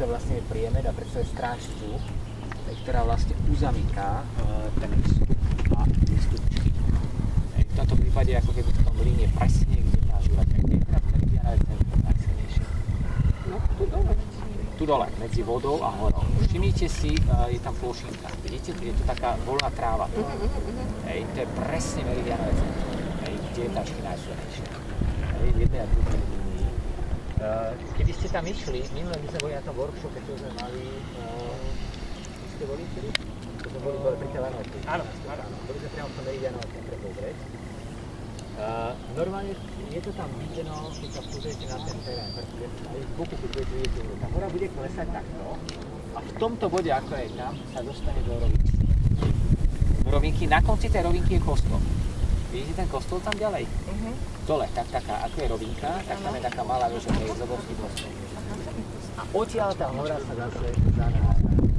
predsa vlastne je priemer a predsa je strážcu, ktorá vlastne uzamyká ten výstup a výstupčky. V tomto prípade, ako keby v tom mlyne je presne, kde tá žuraťa. Kde je teda meridiana najsilnejšia? No, tu dole. Tu dole, medzi vodou a horou. Všimnite si, je tam plošinka. Vidíte, je to taká voľná tráva. Hej, to je presne meridianové centrum. Hej, kde je tá čky najsilnejšia. Hej, v jednej a druhej línii. Keby ste tam išli, minulé my sme boli na tom workshope, čo sme mali, ste boli vtedy? To sme boli pri tej lanovke. Áno. Boli sme priamo v tom meridianovom centre pozrieť. Normálne je to tam videno, keď sa pozriete na ten terén, pretože aj z boku, keď budete vidieť, tá hora bude klesať takto a v tomto bode, ako je tam, sa dostane do rovinky. Do rovinky, na konci tej rovinky je kostol. Vidíte ten kostol tam ďalej? Dole, tak taká, ako je rovinka, tak tam je taká malá, že to je z obrovský kostol. A odtiaľ tá hora sa zase zanáhľa.